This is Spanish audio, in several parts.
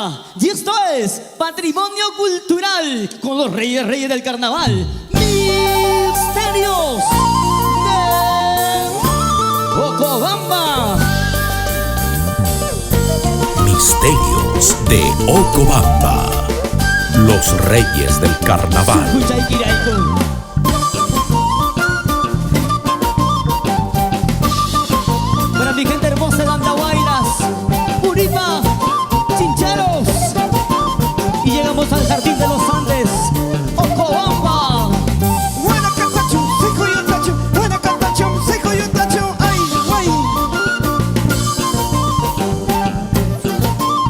Ocobamba. Y esto es Patrimonio Cultural con los reyes del carnaval. Misterios de Ocobamba. Misterios de Ocobamba. Los reyes del carnaval. Para mi gente hermosa de Andahuaylas, Puripa, Chincheros. Y llegamos al Jardín de los Andes, Ocobamba.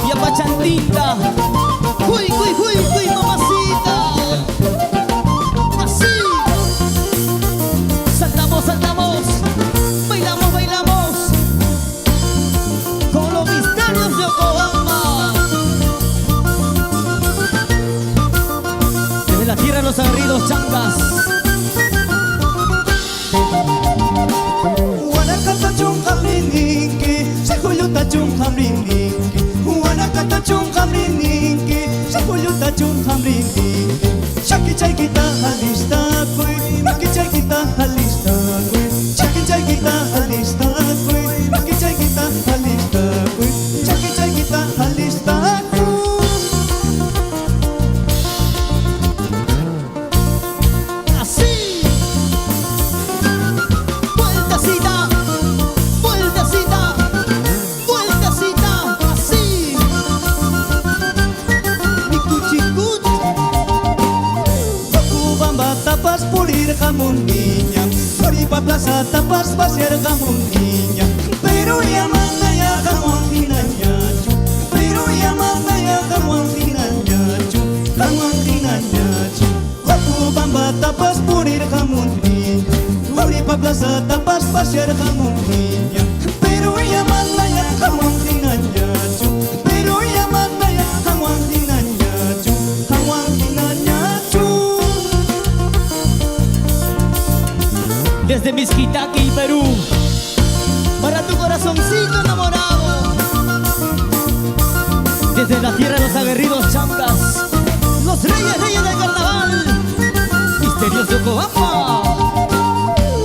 Y Apachandinta. Uy, uy, uy, uy, mamacita. Así. Saltamos, saltamos. Bailamos, bailamos. Con los misterios de Ocobamba. Desde la tierra de los aguerridos changas. Shaki chay kita halista koi, maki chay kita halista koi, shaki chay kita halista koi, maki chay kita halista koi, shaki chay kita halista koi. Así. Vueltecita, vueltecita, vueltecita. Así. Mi cuchicut. Ocobamba tapas pulir jamón niña, Floripa plaza tapas pasear jamón niña, pero llamanda ya jamón dinañacho, pero llamanda ya jamón dinañacho, jamón dinañacho. Ocobamba tapas pulir jamón niña, Floripa plaza tapas pasear jamón niña, pero llamanda ya jamón dinañacho, pero llamanda ya jamón dinañacho, jamón dinañacho. Desde Mixquitaqui, Perú, para tu corazoncito enamorado. Desde la tierra de los aguerridos changas, los reyes del carnaval, misterios de Ocobamba.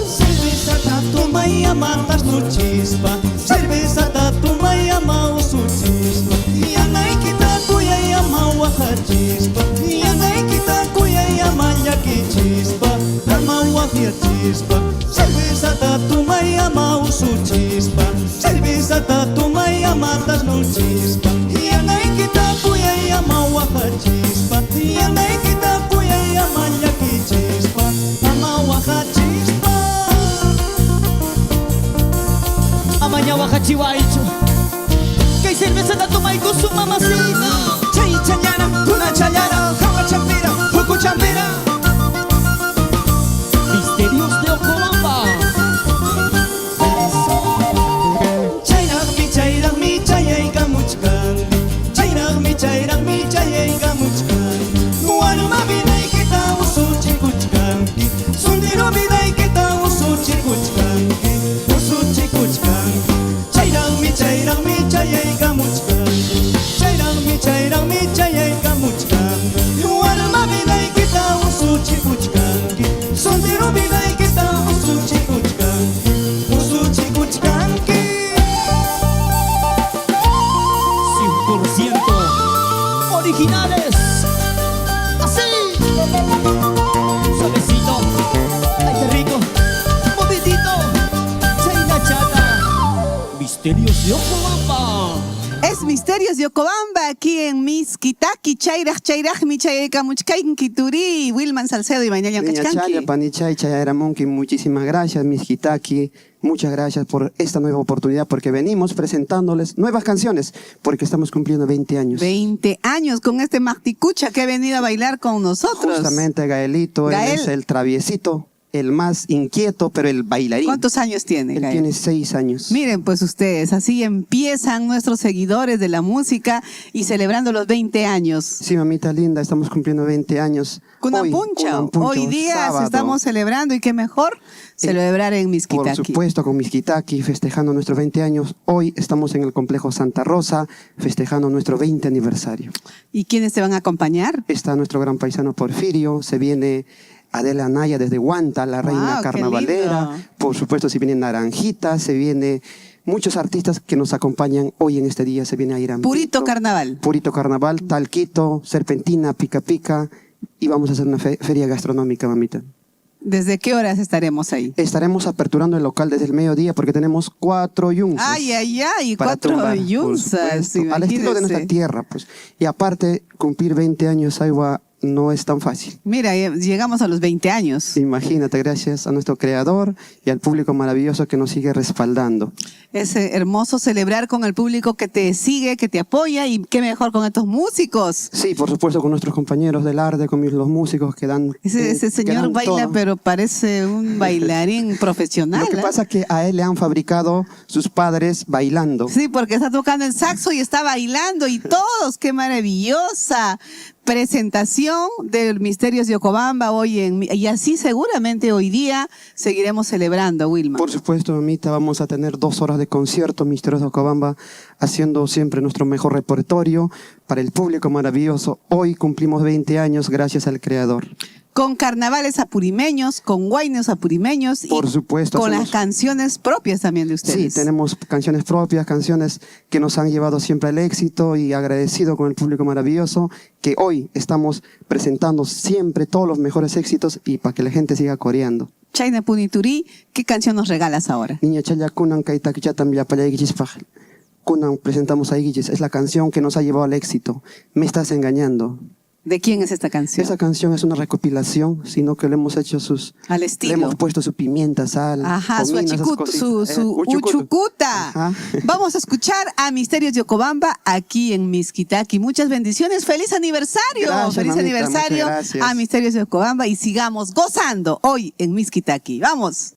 Cerveza toma y amatas no chispa, cerveza toma y ama su chispa, y anay kita kuya y ama waja chispa, y anay kita kuya y ama yaki chispa, ama wajia chispa. Cerveza toma y ama su chispa, cerveza toma y amatas no chispa, y anay kita kuya y ama waja chispa, y anay kita kuya y ama yaki chispa, ama waja chispa. Amaña Huacachihuaycho, que hay cerveza tanto maico su mamacita. Chay chayana, tuna chayana, jawa champira, huku champira. Misterios de Ocobamba. Chayraq mi chayay gamuchkan, chayraq mi chayay gamuchkan. Wanuma binay kita usuchi kuchkanki, sundiro binay kita usuchi kuchkanki, usuchi kuchkanki. Chayraq mi chayay gamuchkan, chayraq mi chayay gamuchkan. Wanuma binay kita usuchi kuchkanki, sundiro binay kita usuchi kuchkanki, usuchi kuchkanki. 100% originales. Así. Suavecito. Ay, qué rico. Movidito. Chaina chata. Misterios de Ocobamba. Es Misterios de Ocobamba aquí en Mixquitaqui, chayraq mi chayaykamuchkayki Turi, Wilman Salcedo y Mañaña Niña Chaya, Cachcanqui. Panichay, Chayaramonqui, muchísimas gracias, Mixquitaqui. Muchas gracias por esta nueva oportunidad, porque venimos presentándoles nuevas canciones, porque estamos cumpliendo 20 años. 20 años con este Macticucha que ha venido a bailar con nosotros. Justamente Gaelito, él Gael. es el traviesito. el más inquieto, pero el bailarín. ¿Cuántos años tiene, Él Gael? tiene 6 años. Miren, pues ustedes, así empiezan nuestros seguidores de la música y celebrando los 20 años. Sí, mamita linda, estamos cumpliendo 20 años. Cunapuncha, hoy día sábado. estamos celebrando y qué mejor celebrar en Por Miskitaki. supuesto, con Miskitaki, festejando nuestros 20 años. Hoy estamos en el complejo Santa Rosa, festejando nuestro 20 aniversario. ¿Y quiénes te van a acompañar? Está nuestro gran paisano Porfirio, se viene Adela Anaya desde Guanta, la reina Wow, qué carnavalera. lindo. Por supuesto, se viene Naranjita, se viene muchos artistas que nos acompañan hoy en este día. Se viene Irán. Purito Carnaval. Purito Carnaval, Talquito, Serpentina, Pica Pica. Y vamos a hacer una feria gastronómica, mamita. ¿Desde qué horas estaremos ahí? Estaremos aperturando el local desde el mediodía porque tenemos 4 yunzas. Ay, ay, ay, para 4 tumbar, por yunzas. supuesto, al estilo de nuestra imagínense. tierra, pues. Y aparte, cumplir 20 años, Aiwa, no es tan fácil. Mira, llegamos a los 20 años. Imagínate, gracias a nuestro creador y al público maravilloso que nos sigue respaldando. Es hermoso celebrar con el público que te sigue, que te apoya y qué mejor con estos músicos. Sí, por supuesto, con nuestros compañeros del arte, con los músicos que dan. Ese que señor dan baila, todo. pero parece un bailarín profesional. Lo que ¿eh? pasa es que a él le han fabricado sus padres bailando. Sí, porque está tocando el saxo y está bailando y todos, qué maravillosa presentación del Misterios de Ocobamba hoy y así seguramente hoy día seguiremos celebrando, Wilma. Por supuesto, mamita, vamos a tener 2 horas de concierto, Misterios de Ocobamba, haciendo siempre nuestro mejor repertorio para el público maravilloso. Hoy cumplimos 20 años gracias al creador. Con carnavales apurimeños, con guainos apurimeños Por y supuesto, con las hacemos- canciones propias también de Sí, ustedes. tenemos canciones propias, canciones que nos han llevado siempre al éxito y agradecido con el público maravilloso que hoy estamos presentando siempre todos los mejores éxitos y para que la gente siga coreando. Chayna Punituri, ¿qué canción nos regalas ahora? Niña Chaya Kunan Kaitakichatan Villapayagichispaj. Kunan presentamos a Igichis. Es la canción que nos ha llevado al éxito. Me estás engañando. ¿De quién es esta canción? Esa canción es una recopilación, sino que le hemos hecho Al le estilo. hemos puesto su pimienta, sal, Ajá, su comino, esas achicut, cositas. su uchucuta. Ajá. Vamos a escuchar a Misterios de Ocobamba aquí en Miskitaki. Muchas bendiciones. ¡Feliz aniversario! Gracias, ¡Feliz mamita, aniversario muchas gracias. a Misterios de Ocobamba! Y sigamos gozando hoy en Miskitaki. ¡Vamos!